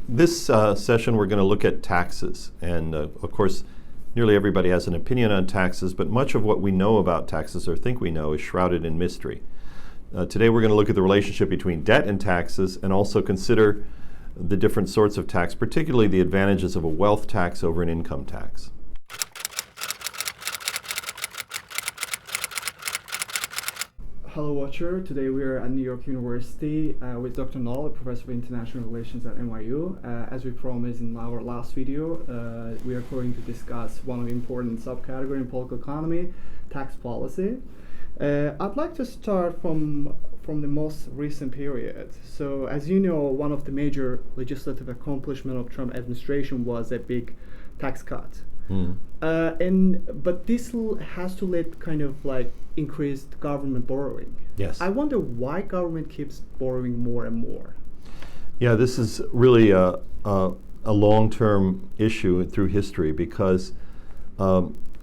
This session we're going to look at taxes, and of course nearly everybody has an opinion on taxes, but much of what we know about taxes or think we know is shrouded in mystery. Today we're going to look at the relationship between debt and taxes and also consider the different sorts of tax, particularly the advantages of a wealth tax over an income tax. Hello Watcher, today we are at New York University with Dr. Nolt, a professor of international relations at NYU. As we promised in our last video, we are going to discuss one of the important subcategories in political economy, tax policy. I'd like to start from the most recent period. So as you know, one of the major legislative accomplishments of Trump administration was a big tax cut. But this has to lead kind of like increased government borrowing. Yes. I wonder why government keeps borrowing more and more. Yeah, this is really a long-term issue through history because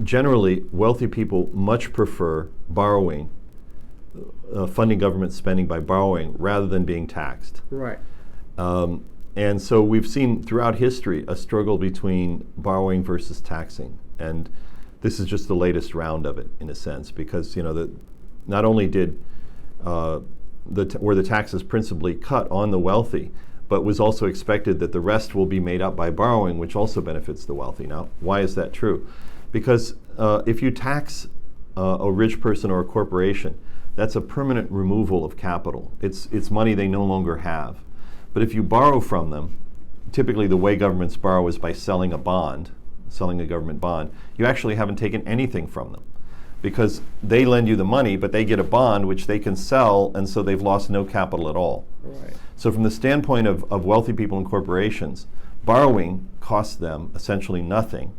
generally wealthy people much prefer borrowing, funding government spending by borrowing rather than being taxed. Right. And so we've seen throughout history a struggle between borrowing versus taxing, and this is just the latest round of it in a sense, because not only did were the taxes principally cut on the wealthy, but was also expected that the rest will be made up by borrowing, which also benefits the wealthy. Now, why is that true? Because if you tax a rich person or a corporation, that's a permanent removal of capital. It's money they no longer have. But if you borrow from them, typically the way governments borrow is by selling a government bond. You actually haven't taken anything from them because they lend you the money, but they get a bond which they can sell, and so they've lost no capital at all. Right. So from the standpoint of wealthy people and corporations, borrowing costs them essentially nothing,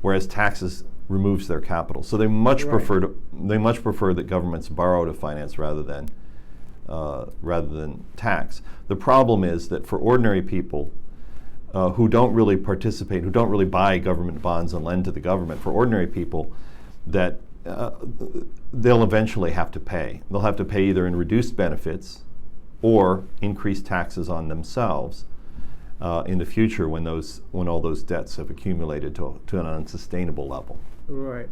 whereas taxes removes their capital. So they much prefer that governments borrow to finance rather than tax. The problem is that for ordinary people who don't really participate, who don't really buy government bonds and lend to the government, for ordinary people, that they'll eventually have to pay. They'll have to pay either in reduced benefits or increased taxes on themselves in the future when all those debts have accumulated to an unsustainable level. Right.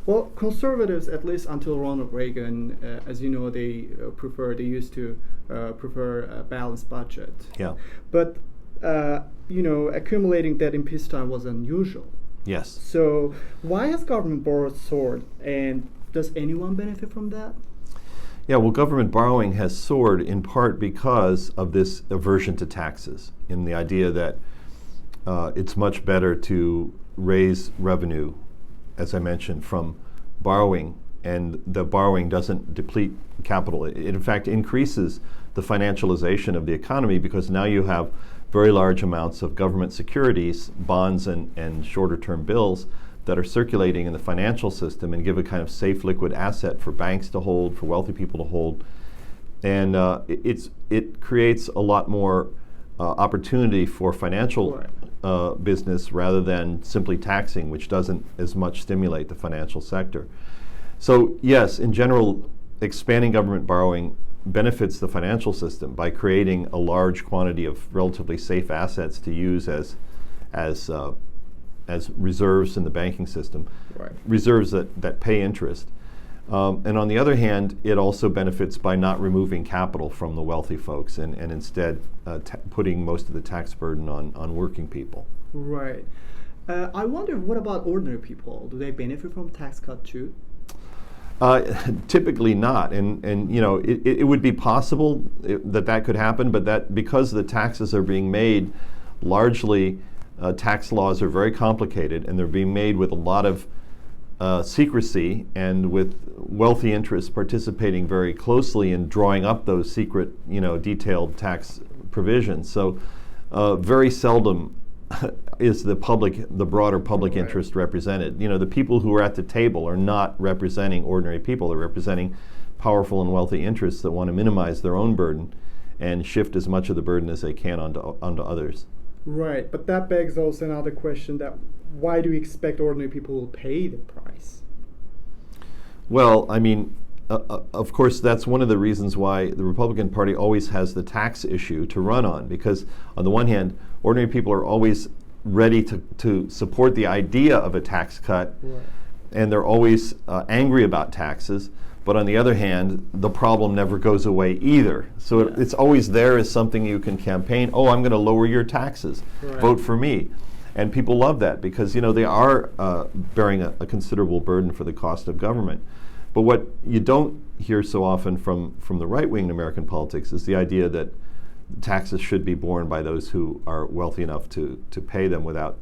Well, conservatives, at least until Ronald Reagan, as you know, they used to prefer a balanced budget. Yeah. But, accumulating debt in peacetime was unusual. Yes. So why has government borrowed soared, and does anyone benefit from that? Yeah, well, government borrowing has soared in part because of this aversion to taxes, in the idea that it's much better to raise revenue, as I mentioned, from borrowing, and the borrowing doesn't deplete capital. It in fact increases the financialization of the economy because now you have very large amounts of government securities, bonds and shorter term bills that are circulating in the financial system and give a kind of safe liquid asset for banks to hold, for wealthy people to hold. And it creates a lot more opportunity for financial business rather than simply taxing, which doesn't as much stimulate the financial sector. So yes, in general, expanding government borrowing benefits the financial system by creating a large quantity of relatively safe assets to use as reserves in the banking system, reserves that pay interest. And on the other hand, it also benefits by not removing capital from the wealthy folks and instead putting most of the tax burden on working people. Right. I wonder, what about ordinary people? Do they benefit from tax cut too? Typically not, and it would be possible that could happen, but that because the taxes are being made largely, tax laws are very complicated, and they're being made with a lot of secrecy and with wealthy interests participating very closely in drawing up those secret, detailed tax provisions. So very seldom is the broader public interest represented. The people who are at the table are not representing ordinary people. They're representing powerful and wealthy interests that want to minimize their own burden and shift as much of the burden as they can onto others. Right, but that begs also another question, that why do we expect ordinary people will pay the price? Well, I mean, of course, that's one of the reasons why the Republican Party always has the tax issue to run on, because on the one hand, ordinary people are always ready to support the idea of a tax cut, Right. and they're always angry about taxes. But on the other hand, the problem never goes away either. So it's always there as something you can campaign. Oh, I'm going to lower your taxes. Right. Vote for me. And people love that because they are bearing a considerable burden for the cost of government. But what you don't hear so often from the right wing in American politics is the idea that taxes should be borne by those who are wealthy enough to pay them without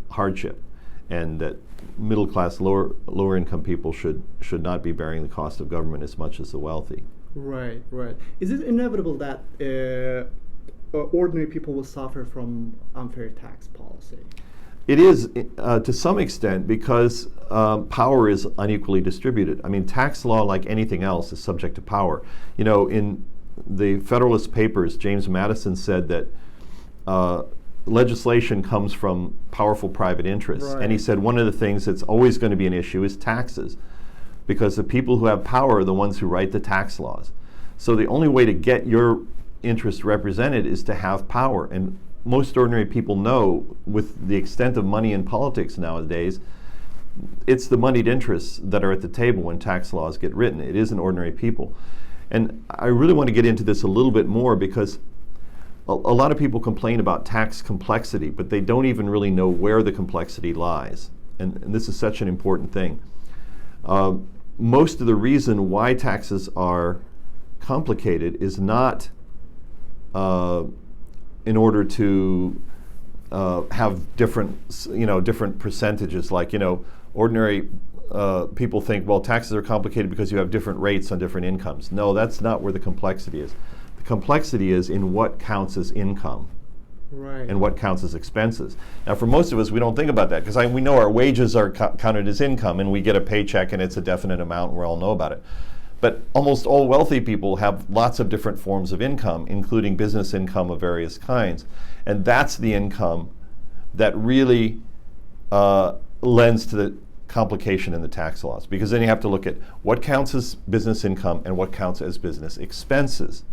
hardship, and that middle class, lower income people should not be bearing the cost of government as much as the wealthy. Right, right. Is it inevitable that ordinary people will suffer from unfair tax policy? It is to some extent because power is unequally distributed. I mean, tax law, like anything else, is subject to power. In the Federalist Papers, James Madison said that legislation comes from powerful private interests. Right. And he said one of the things that's always going to be an issue is taxes, because the people who have power are the ones who write the tax laws. So the only way to get your interest represented is to have power. And most ordinary people know, with the extent of money in politics nowadays, it's the moneyed interests that are at the table when tax laws get written. It isn't ordinary people. And I really want to get into this a little bit more because a lot of people complain about tax complexity, but they don't even really know where the complexity lies. And this is such an important thing. Most of the reason why taxes are complicated is not in order to have different percentages. Like, ordinary people think, well, taxes are complicated because you have different rates on different incomes. No, that's not where the complexity is. The complexity is in what counts as income. Right. And what counts as expenses. Now, for most of us, we don't think about that because we know our wages are counted as income, and we get a paycheck and it's a definite amount, and we all know about it. But almost all wealthy people have lots of different forms of income, including business income of various kinds. And that's the income that really lends to the complication in the tax laws, because then you have to look at what counts as business income and what counts as business expenses.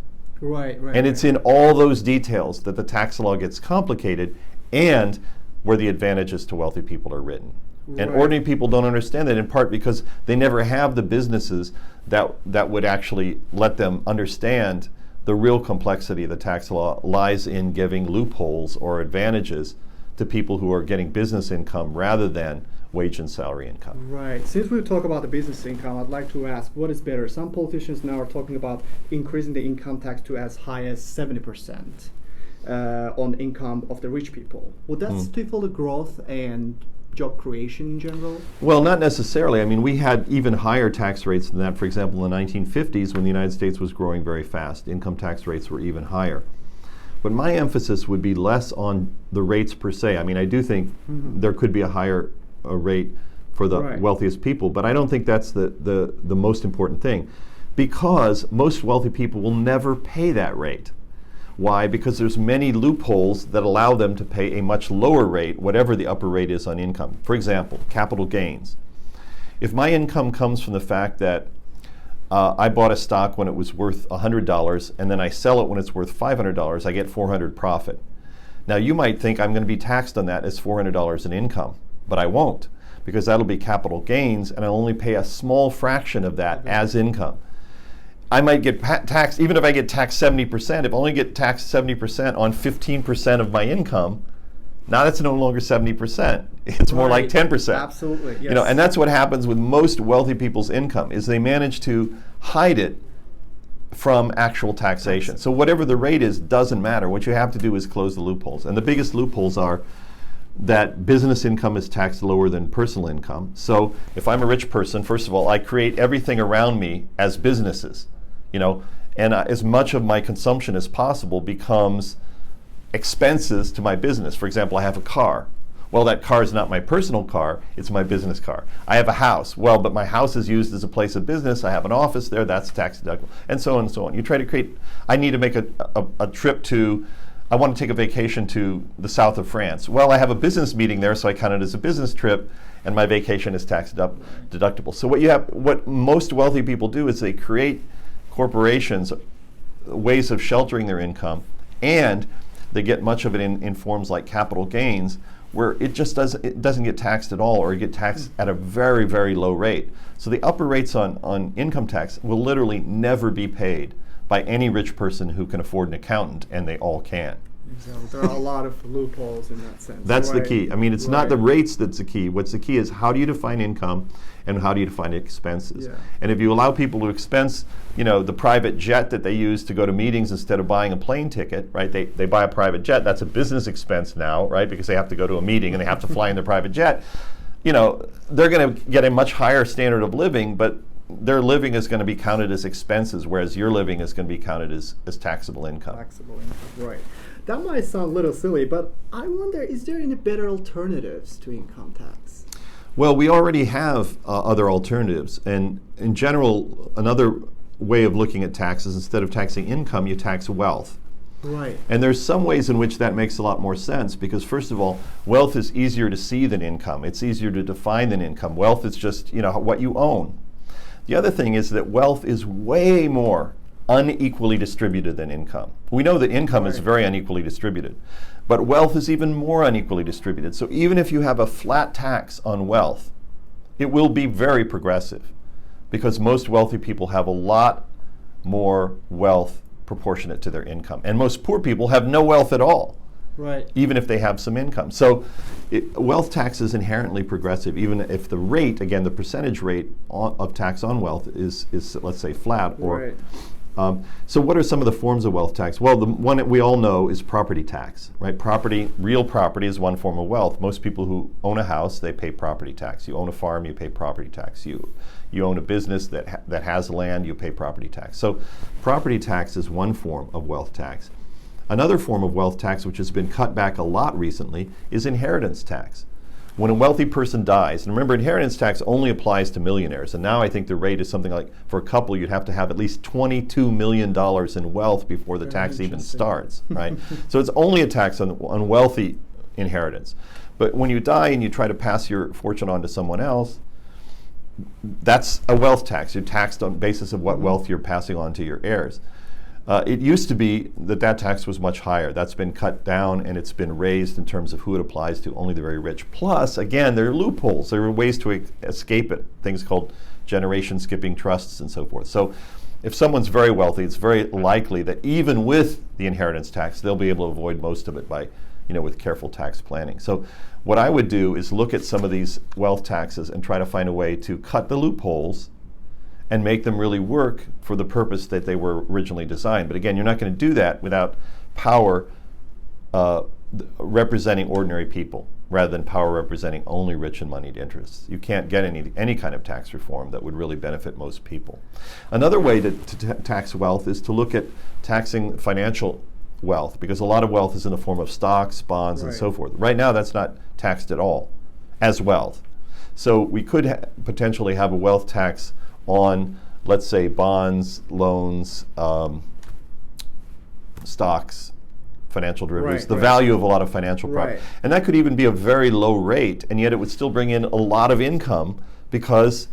Right, right. And it's in all those details that the tax law gets complicated, and where the advantages to wealthy people are written. And Right. ordinary people don't understand that, in part because they never have the businesses that would actually let them understand the real complexity of the tax law lies in giving loopholes or advantages to people who are getting business income rather than wage and salary income. Right. Since we talk about the business income, I'd like to ask, what is better? Some politicians now are talking about increasing the income tax to as high as 70% on income of the rich people. Would that stifle the growth and job creation in general? Well, not necessarily. I mean, we had even higher tax rates than that. For example, in the 1950s, when the United States was growing very fast, income tax rates were even higher. But my emphasis would be less on the rates per se. I mean, I do think there could be a higher rate for the Right. wealthiest people, but I don't think that's the most important thing, because most wealthy people will never pay that rate. Why? Because there's many loopholes that allow them to pay a much lower rate, whatever the upper rate is on income. For example, capital gains. If my income comes from the fact that I bought a stock when it was worth $100 and then I sell it when it's worth $500, I get $400 profit. Now you might think I'm going to be taxed on that as $400 in income, but I won't, because that'll be capital gains and I'll only pay a small fraction of that as income. I might get taxed, even if I get taxed 70%, if I only get taxed 70% on 15% of my income, now that's no longer 70%. It's more like 10%. Absolutely, yes. And that's what happens with most wealthy people's income, is they manage to hide it from actual taxation. So whatever the rate is doesn't matter. What you have to do is close the loopholes. And the biggest loopholes are that business income is taxed lower than personal income. So if I'm a rich person, first of all, I create everything around me as businesses, and as much of my consumption as possible becomes expenses to my business. For example, I have a car. Well, that car is not my personal car, it's my business car. I have a house. Well, but my house is used as a place of business. I have an office there, that's tax deductible, and so on and so on. You try to create, I need to make a trip to, I want to take a vacation to the south of France. Well, I have a business meeting there, so I count it as a business trip, and my vacation is tax deductible. So what most wealthy people do is they create corporations, ways of sheltering their income, and they get much of it in forms like capital gains, where it doesn't get taxed at all, or it get taxed at a very, very low rate. So the upper rates on income tax will literally never be paid by any rich person who can afford an accountant, and they all can. Exactly. There are a lot of loopholes in that sense. That's the key. I mean, it's not the rates that's the key. What's the key is how do you define income and how do you define expenses? Yeah. And if you allow people to expense, the private jet that they use to go to meetings instead of buying a plane ticket, right? They buy a private jet. That's a business expense now, right? Because they have to go to a meeting and they have to fly in their private jet. They're going to get a much higher standard of living, but their living is going to be counted as expenses, whereas your living is going to be counted as taxable income. Taxable income, right. That might sound a little silly, but I wonder, is there any better alternatives to income tax? Well, we already have other alternatives. And in general, another way of looking at taxes, instead of taxing income, you tax wealth. Right. And there's some ways in which that makes a lot more sense, because first of all, wealth is easier to see than income. It's easier to define than income. Wealth is just, what you own. The other thing is that wealth is way more unequally distributed than income. We know that income is very unequally distributed, but wealth is even more unequally distributed. So even if you have a flat tax on wealth, it will be very progressive, because most wealthy people have a lot more wealth proportionate to their income. And most poor people have no wealth at all, even if they have some income. So wealth tax is inherently progressive, even if the rate, again, the percentage rate of tax on wealth is let's say flat. Or so what are some of the forms of wealth tax? Well, the one that we all know is property tax, right? Real property is one form of wealth. Most people who own a house, they pay property tax. You own a farm, you pay property tax. You own a business that has land, you pay property tax. So property tax is one form of wealth tax. Another form of wealth tax, which has been cut back a lot recently, is inheritance tax. When a wealthy person dies, and remember, inheritance tax only applies to millionaires, and now I think the rate is something like, for a couple, you'd have to have at least $22 million in wealth before the tax even starts, right? So it's only a tax on wealthy inheritance. But when you die and you try to pass your fortune on to someone else, that's a wealth tax. You're taxed on the basis of what wealth you're passing on to your heirs. It used to be that tax was much higher. That's been cut down, and it's been raised in terms of who it applies to, only the very rich. Plus, again, there are loopholes. There are ways to escape it, things called generation skipping trusts and so forth. So if someone's very wealthy, it's very likely that even with the inheritance tax, they'll be able to avoid most of it by, with careful tax planning. So what I would do is look at some of these wealth taxes and try to find a way to cut the loopholes and make them really work for the purpose that they were originally designed. But again, you're not going to do that without power representing ordinary people, rather than power representing only rich and moneyed interests. You can't get any kind of tax reform that would really benefit most people. Another way to tax wealth is to look at taxing financial wealth, because a lot of wealth is in the form of stocks, bonds, and so forth. Right now, that's not taxed at all as wealth. So we could potentially have a wealth tax on, let's say, bonds, loans, stocks, financial derivatives, the value of a lot of financial property. And that could even be a very low rate, and yet it would still bring in a lot of income, because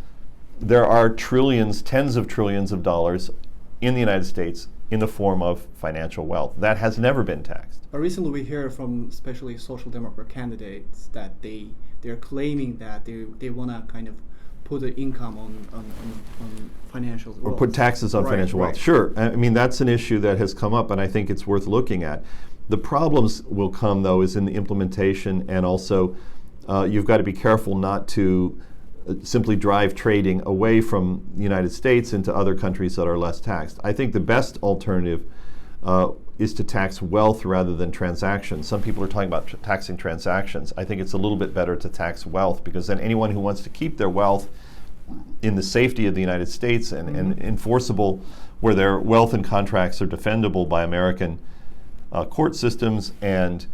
there are trillions, tens of trillions of dollars in the United States in the form of financial wealth. That has never been taxed. Recently we hear from especially social democrat candidates that they're claiming that they want to kind of put the income on financial wealth. Or put taxes on financial wealth. Sure. I mean, that's an issue that has come up, and I think it's worth looking at. The problems will come, though, is in the implementation, and also you've got to be careful not to simply drive trading away from the United States into other countries that are less taxed. I think the best alternative is to tax wealth rather than transactions. Some people are talking about taxing transactions. I think it's a little bit better to tax wealth, because then anyone who wants to keep their wealth in the safety of the United States and enforceable, where their wealth and contracts are defendable by American court systems and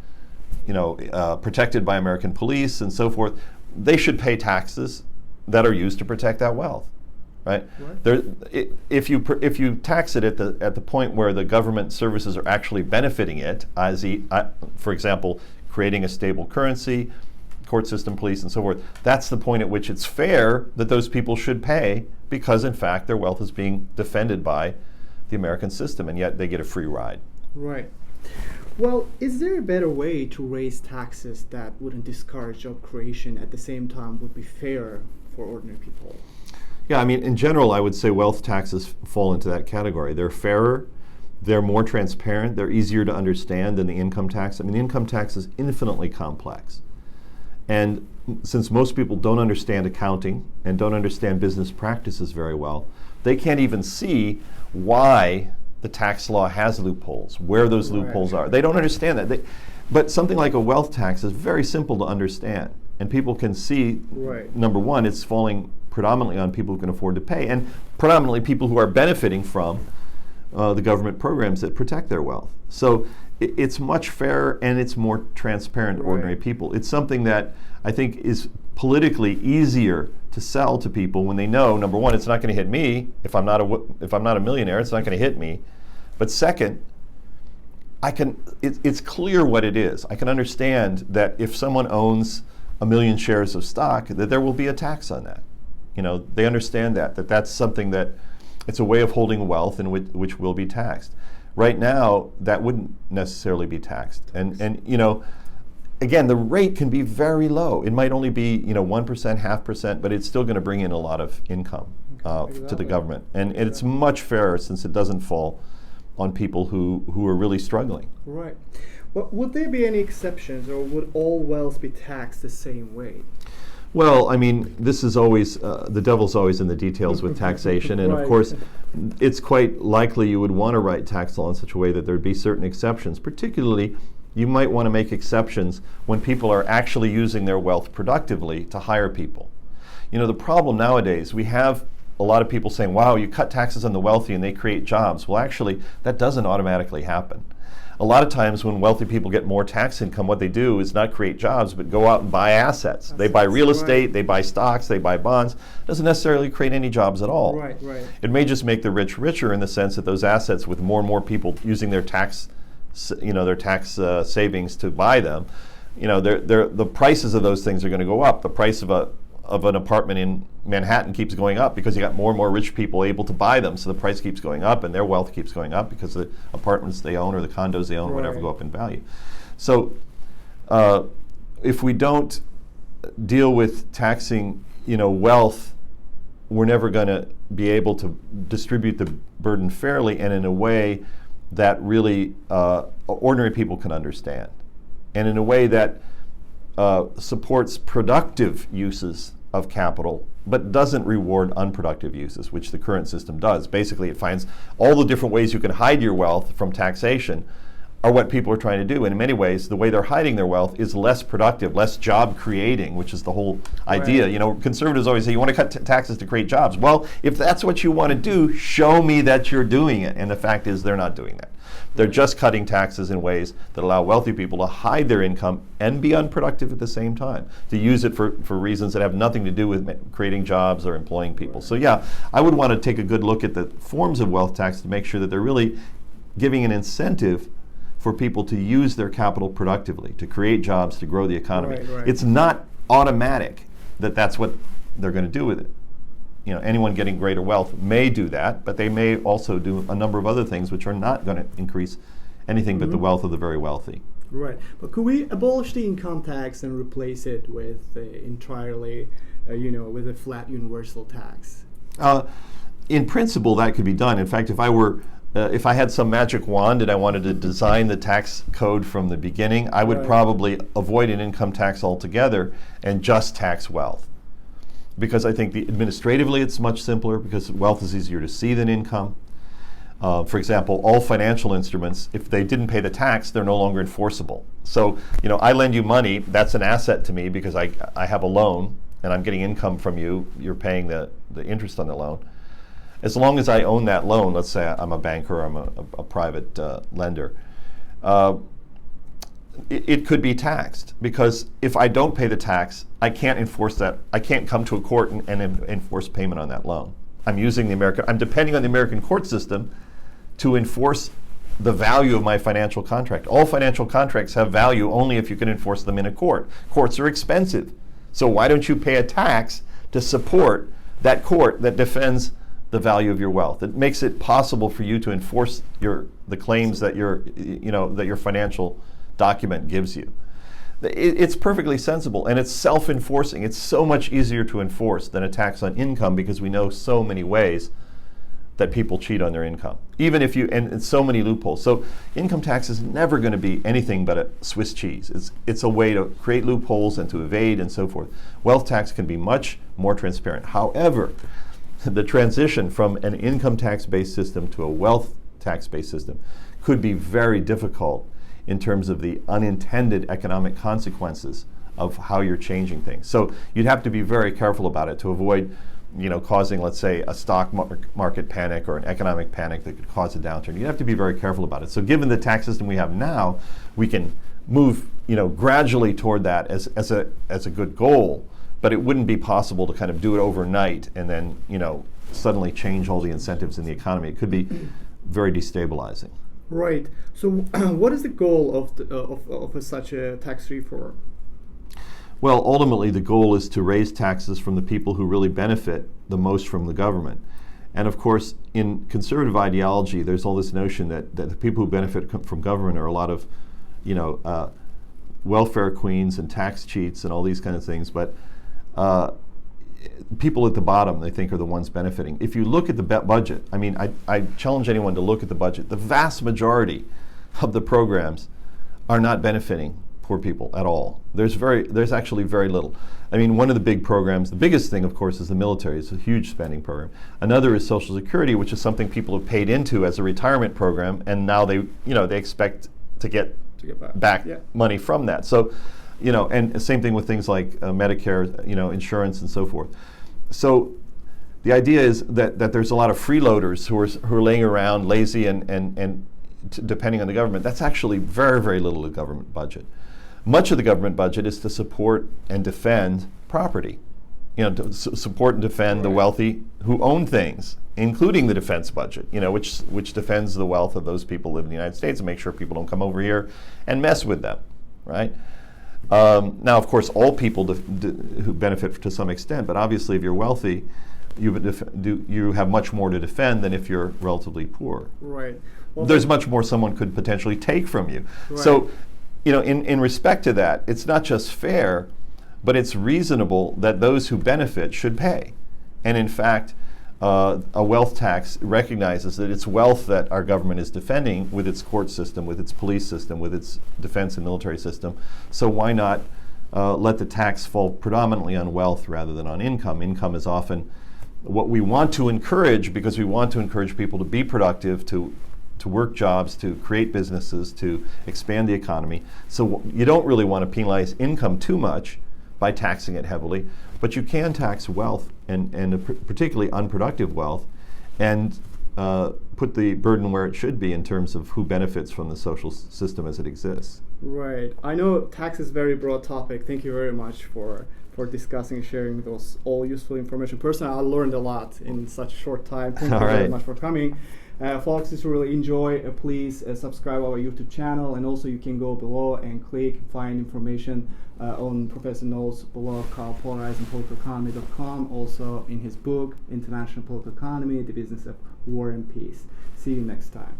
protected by American police and so forth, they should pay taxes that are used to protect that wealth. Right? If you tax it at the point where the government services are actually benefiting it, for example, creating a stable currency, court system, police, and so forth, that's the point at which it's fair that those people should pay, because in fact their wealth is being defended by the American system, and yet they get a free ride. Right. Well, is there a better way to raise taxes that wouldn't discourage job creation at the same time would be fair for ordinary people? Yeah, I mean, in general, I would say wealth taxes fall into that category. They're fairer, they're more transparent, they're easier to understand than the income tax. I mean, the income tax is infinitely complex. And since most people don't understand accounting and don't understand business practices very well, they can't even see why the tax law has loopholes, where those loopholes are. They don't understand that. But something like a wealth tax is very simple to understand. And people can see, number one, it's falling predominantly on people who can afford to pay, and predominantly people who are benefiting from the government programs that protect their wealth. So it's much fairer and it's more transparent to ordinary people. It's something that I think is politically easier to sell to people when they know, number one, it's not going to hit me. If I'm not a millionaire, it's not going to hit me. But second, it's clear what it is. I can understand that if someone owns 1 million shares of stock, that there will be a tax on that. You know, they understand that's something that it's a way of holding wealth in which will be taxed. Right now, that wouldn't necessarily be taxed. And you know, again, the rate can be very low. It might only be 1%, 0.5%, but it's still going to bring in a lot of income to the government. And it's much fairer since it doesn't fall on people who are really struggling. Right. Well, would there be any exceptions, or would all wealth be taxed the same way? Well, I mean, this is always, the devil's always in the details with taxation, and of course, it's quite likely you would want to write tax law in such a way that there'd be certain exceptions. Particularly, you might want to make exceptions when people are actually using their wealth productively to hire people. You know, the problem nowadays, we have a lot of people saying, wow, you cut taxes on the wealthy and they create jobs. Well, actually, that doesn't automatically happen. A lot of times when wealthy people get more tax income, what they do is not create jobs, but go out and buy assets. They buy real estate, they buy stocks, they buy bonds. It doesn't necessarily create any jobs at all. Right. It may just make the rich richer in the sense that those assets, with more and more people using their tax, savings to buy them, the prices of those things are going to go up. The price of an apartment in Manhattan keeps going up because you got more and more rich people able to buy them, so the price keeps going up and their wealth keeps going up because the apartments they own or the condos they own or whatever go up in value. So if we don't deal with taxing wealth, we're never going to be able to distribute the burden fairly and in a way that really ordinary people can understand, and in a way that supports productive uses of capital, but doesn't reward unproductive uses, which the current system does. Basically, it finds all the different ways you can hide your wealth from taxation are what people are trying to do. And in many ways, the way they're hiding their wealth is less productive, less job creating, which is the whole idea. Conservatives always say, you want to cut taxes to create jobs. Well, if that's what you want to do, show me that you're doing it. And the fact is, they're not doing that. They're just cutting taxes in ways that allow wealthy people to hide their income and be unproductive at the same time, to use it for reasons that have nothing to do with creating jobs or employing people. So yeah, I would want to take a good look at the forms of wealth tax to make sure that they're really giving an incentive for people to use their capital productively, to create jobs, to grow the economy. It's not automatic that that's what they're going to do with it. Anyone getting greater wealth may do that, but they may also do a number of other things which are not going to increase anything but the wealth of the very wealthy. Right, but could we abolish the income tax and replace it with entirely, with a flat universal tax? In principle, that could be done. In fact, if I had some magic wand and I wanted to design the tax code from the beginning, I would probably avoid an income tax altogether and just tax wealth. Because I think administratively it's much simpler, because wealth is easier to see than income. For example, all financial instruments, if they didn't pay the tax, they're no longer enforceable. So, I lend you money, that's an asset to me because I have a loan and I'm getting income from you, you're paying the interest on the loan. As long as I own that loan, let's say I'm a banker, I'm a private lender, it could be taxed, because if I don't pay the tax, I can't enforce that. I can't come to a court and enforce payment on that loan. I'm depending on the American court system to enforce the value of my financial contract. All financial contracts have value only if you can enforce them in a court. Courts are expensive. So why don't you pay a tax to support that court that defends the value of your wealth. It makes it possible for you to enforce the claims that your financial document gives you. It's perfectly sensible, and it's self-enforcing. It's so much easier to enforce than a tax on income, because we know so many ways that people cheat on their income, even if and so many loopholes. So income tax is never going to be anything but a Swiss cheese. It's a way to create loopholes and to evade and so forth. Wealth tax can be much more transparent. However, the transition from an income tax-based system to a wealth tax-based system could be very difficult in terms of the unintended economic consequences of how you're changing things. So you'd have to be very careful about it to avoid causing, let's say, a stock market panic or an economic panic that could cause a downturn. You have to be very careful about it. So given the tax system we have now, we can move, gradually toward that as a good goal, but it wouldn't be possible to kind of do it overnight and then, suddenly change all the incentives in the economy. It could be very destabilizing. Right. So what is the goal of such a tax reform? Well, ultimately, the goal is to raise taxes from the people who really benefit the most from the government. And of course, in conservative ideology, there's all this notion that the people who benefit from government are a lot of, welfare queens and tax cheats and all these kind of things. But people at the bottom, they think, are the ones benefiting. If you look at the budget, I challenge anyone to look at the budget. The vast majority of the programs are not benefiting poor people at all. There's actually very little. One of the big programs, the biggest thing, of course, is the military. It's a huge spending program. Another is Social Security, which is something people have paid into as a retirement program, and now they expect to get back money from that. So, and same thing with things like Medicare, insurance and so forth. So the idea is that there's a lot of freeloaders who are laying around lazy and depending on the government. That's actually very, very little of the government budget. Much of the government budget is to support and defend property, to support and defend the wealthy who own things, including the defense budget, which defends the wealth of those people who live in the United States and make sure people don't come over here and mess with them, right? Now, of course, all people who benefit to some extent, but obviously if you're wealthy, you have much more to defend than if you're relatively poor. Right. Well, there's much more someone could potentially take from you. Right. So, in respect to that, it's not just fair, but it's reasonable that those who benefit should pay. And in fact, a wealth tax recognizes that it's wealth that our government is defending with its court system, with its police system, with its defense and military system. So why not let the tax fall predominantly on wealth rather than on income? Income is often what we want to encourage, because we want to encourage people to be productive, to work jobs, to create businesses, to expand the economy. So you don't really want to penalize income too much by taxing it heavily, but you can tax wealth and particularly unproductive wealth, and put the burden where it should be in terms of who benefits from the social system as it exists. Right. I know tax is a very broad topic. Thank you very much for discussing and sharing those all useful information. Personally, I learned a lot in such a short time. Thank you very much for coming. Folks, if you really enjoy, please subscribe our YouTube channel, and also you can go below and find information on Professor Nolt's blog called polarizingpolitical.com, also in his book, International Political Economy, The Business of War and Peace. See you next time.